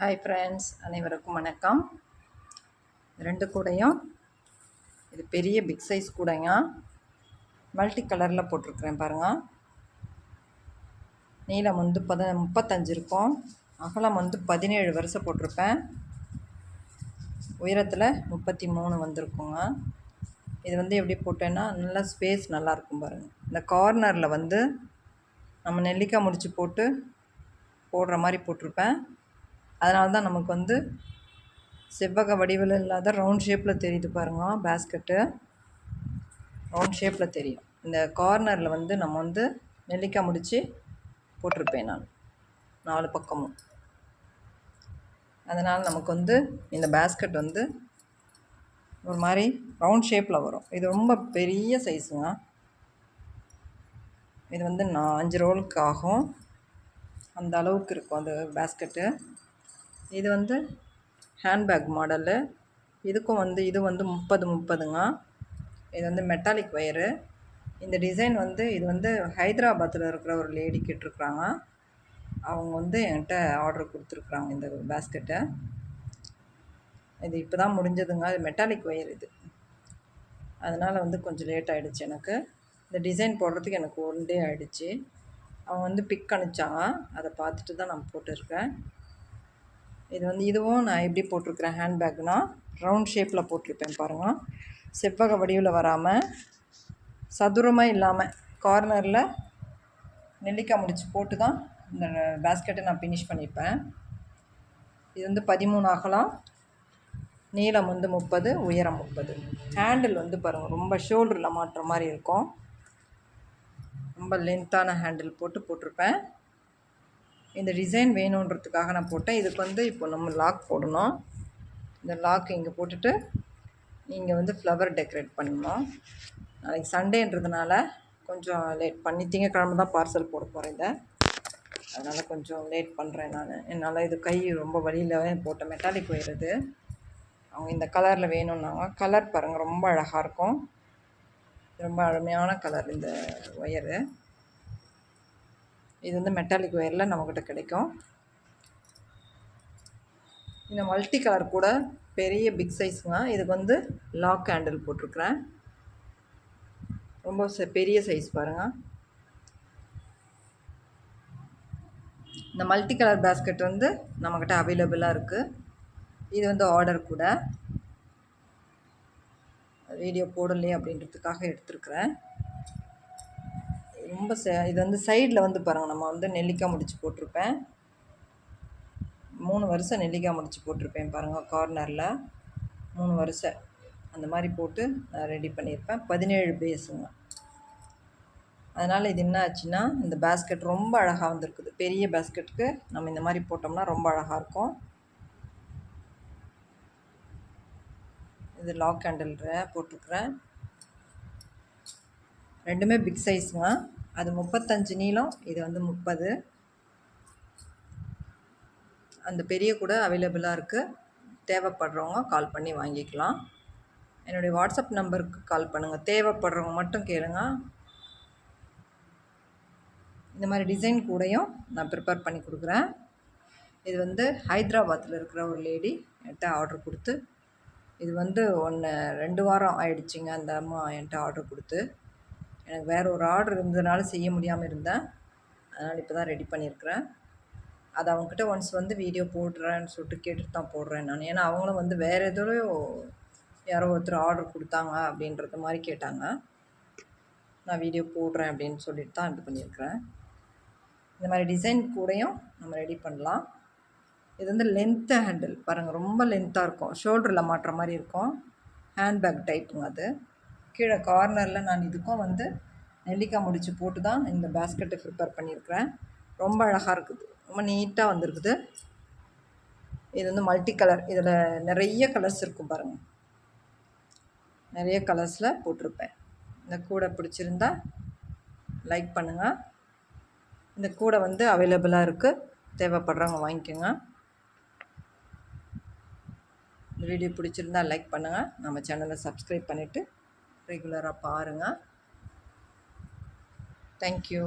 Hi friends, அனைவருக்கும் வணக்கம். ரெண்டு கூடையும் இது பெரிய பிக் சைஸ் கூடைங்க. மல்டி கலரில் போட்டிருக்கிறேன் பாருங்கள். நீளம் வந்து 35 இருக்கும். அகலம் வந்து 17 வரிசை போட்டிருப்பேன். உயரத்தில் 33 வந்திருக்குங்க. இது வந்து எப்படி போட்டேன்னா நல்லா ஸ்பேஸ் நல்லாயிருக்கும் பாருங்கள். இந்த கார்னரில் வந்து நம்ம நெல்லிக்காய் முடிச்சு போடுற மாதிரி போட்டிருப்பேன். அதனால தான் நமக்கு வந்து செவ்வக வடிவில் இல்லாத ரவுண்ட் ஷேப்பில் தெரியுது பாருங்கள். பேஸ்கெட்டு ரவுண்ட் ஷேப்பில் தெரியும். இந்த கார்னரில் வந்து நம்ம வந்து நெல்லிக்காய் முடித்து போட்டிருப்பேன் நான் 4 பக்கமும். அதனால் நமக்கு வந்து இந்த பேஸ்கெட் வந்து ஒரு மாதிரி ரவுண்ட் ஷேப்பில் வரும். இது ரொம்ப பெரிய சைஸுங்க. இது வந்து 5 ரோலுக்கு ஆகும். அந்த அளவுக்கு இருக்கும் அந்த பேஸ்கெட்டு. இது வந்து ஹேண்ட்பேக் மாடலு. இதுக்கும் வந்து இது வந்து 30ங்க. இது வந்து மெட்டாலிக் ஒயரு. இந்த டிசைன் வந்து இது வந்து ஹைதராபாத்தில் இருக்கிற ஒரு லேடி கேட்டிருக்குறாங்க. அவங்க வந்து என்கிட்ட ஆர்டர் கொடுத்துருக்குறாங்க இந்த பேஸ்கெட்டை. இது இப்போ தான் முடிஞ்சதுங்க. அது மெட்டாலிக் ஒயர் இது. அதனால் வந்து கொஞ்சம் லேட் ஆகிடுச்சு எனக்கு. இந்த டிசைன் போடுறதுக்கு எனக்கு 1 டே ஆகிடுச்சு. அவங்க வந்து பிக் அனுப்பிச்சாங்க. அதை பார்த்துட்டு தான் நான் போட்டிருக்கேன். இது வந்து இதுவும் நான் எப்படி போட்டிருக்கிறேன் ஹேண்ட்பேக்னால் ரவுண்ட் ஷேப்பில் போட்டிருப்பேன் பாருங்கள். செவ்வக வடிவில் வராமல் சதுரமாக இல்லாமல் கார்னரில் நெல்லிக்காய் முடிச்சு போட்டு தான் இந்த பேஸ்கெட்டை நான் ஃபினிஷ் பண்ணியிருப்பேன். இது வந்து 13 அகலம், நீளம் வந்து 30, உயரம் 30. ஹேண்டில் வந்து பாருங்கள் ரொம்ப ஷோல்டரில் மாட்டுற மாதிரி இருக்கும். ரொம்ப லென்த்தான ஹேண்டில் போட்டிருப்பேன். இந்த டிசைன் வேணுன்றதுக்காக நான் போட்டேன். இதுக்கு வந்து இப்போ நம்ம லாக் போடணும். இந்த லாக் இங்கே போட்டுட்டு இங்கே வந்து ஃப்ளவர் டெக்கரேட் பண்ணணும். நாளைக்கு சண்டேன்றதுனால கொஞ்சம் லேட் பண்ணி திங்கக்கிழமை தான் பார்சல் போட போகிறேன் இதை. அதனால் கொஞ்சம் லேட் பண்ணுறேன் நான். என்னால் இது கை ரொம்ப வலியில் போட்ட மெட்டாலிக் ஒயர் இது. அவங்க இந்த கலரில் வேணும்னாங்க. கலர் பாருங்கள் ரொம்ப அழகாக இருக்கும். ரொம்ப அருமையான கலர் இந்த ஒயரு. இது வந்து மெட்டாலிக் ஒயரில் நம்மக்கிட்ட கிடைக்கும். இந்த மல்டி கலர் கூட பெரிய பிக் சைஸுங்க. இதுக்கு வந்து லாக் ஹேண்டில் போட்டிருக்கிறேன். ரொம்ப பெரிய சைஸ் பாருங்கள். இந்த மல்டி கலர் பேஸ்கெட் வந்து நம்மக்கிட்ட அவைலபிளாக இருக்குது. இது வந்து ஆர்டர் கூட. வீடியோ போடலையே அப்படின்றதுக்காக எடுத்துருக்குறேன். ரொம்ப இது வந்து சைடில் வந்து பாருங்கள் நம்ம வந்து நெல்லிக்காய் முடிச்சு போட்டிருப்பேன். 3 வரிசை நெல்லிக்காய் முடிச்சு போட்டிருப்பேன் பாருங்கள். கார்னரில் 3 வரிசை அந்த மாதிரி போட்டு நான் ரெடி பண்ணியிருப்பேன். 17 பேஸுங்க. அதனால் இது என்ன ஆச்சுன்னா இந்த பேஸ்கெட் ரொம்ப அழகாக வந்திருக்குது. பெரிய பேஸ்கெட்டுக்கு நம்ம இந்த மாதிரி போட்டோம்னா ரொம்ப அழகாக இருக்கும். இது லாக் ஹேண்டில் போட்டிருக்கிறேன். ரெண்டுமே பிக் சைஸுங்க. அது 35 நீளம், இது வந்து 30. அந்த பெரிய கூட அவைலபிளாக இருக்குது. தேவைப்படுறவங்க கால் பண்ணி வாங்கிக்கலாம். என்னுடைய வாட்ஸ்அப் நம்பருக்கு கால் பண்ணுங்கள். தேவைப்படுறவங்க மட்டும் கேளுங்க. இந்த மாதிரி டிசைன் கூடையும் நான் ப்ரிப்பேர் பண்ணி கொடுக்குறேன். இது வந்து ஹைதராபாத்தில் இருக்கிற ஒரு லேடி என்கிட்ட ஆர்டர் கொடுத்து, இது வந்து 2 வாரம் ஆயிடுச்சுங்க அந்த அம்மா என்கிட்ட ஆர்டர் கொடுத்து. எனக்கு வேறு ஒரு ஆர்டர் இருந்ததுனால செய்ய முடியாமல் இருந்தேன். அதனால் இப்போ தான் ரெடி பண்ணியிருக்கிறேன். அதை அவங்கக்கிட்ட ஒன்ஸ் வந்து வீடியோ போடுறேன்னு சொல்லிட்டு கேட்டுட்டு தான் போடுறேன் நான். ஏன்னா அவங்களும் வந்து வேறு எதுலையோ யாரோ ஒருத்தர் ஆர்டர் கொடுத்தாங்க அப்படின்றது மாதிரி கேட்டாங்க. நான் வீடியோ போடுறேன் அப்படின்னு சொல்லிட்டு தான் இது பண்ணியிருக்கிறேன். இந்த மாதிரி டிசைன் கூடையும் நம்ம ரெடி பண்ணலாம். இது வந்து லென்த்து ஹேண்டில் பாருங்கள். ரொம்ப லென்த்தாக இருக்கும். ஷோல்டரில் மாட்டுற மாதிரி இருக்கும். ஹேண்ட்பேக் டைப்புங்க அது. கீழே கார்னரில் நான் இதுக்கும் வந்து நெல்லிக்காய் முடிச்சு போட்டு தான் இந்த பேஸ்கெட்டை ப்ரிப்பேர் பண்ணியிருக்கிறேன். ரொம்ப அழகாக இருக்குது. ரொம்ப நீட்டாக வந்துருக்குது. இது வந்து மல்டி கலர். இதில் நிறைய கலர்ஸ் இருக்கும் பாருங்கள். நிறைய கலர்ஸில் போட்டிருப்பேன். இந்த கூடை பிடிச்சிருந்தா லைக் பண்ணுங்கள். இந்த கூடை வந்து அவைலபிளாக இருக்குது. தேவைப்படுறவங்க வாங்கிக்கோங்க. இந்த வீடியோ பிடிச்சிருந்தா லைக் பண்ணுங்கள். நம்ம சேனலை சப்ஸ்கிரைப் பண்ணிவிட்டு ரெகுலராக பாருங்கள். தேங்க்யூ.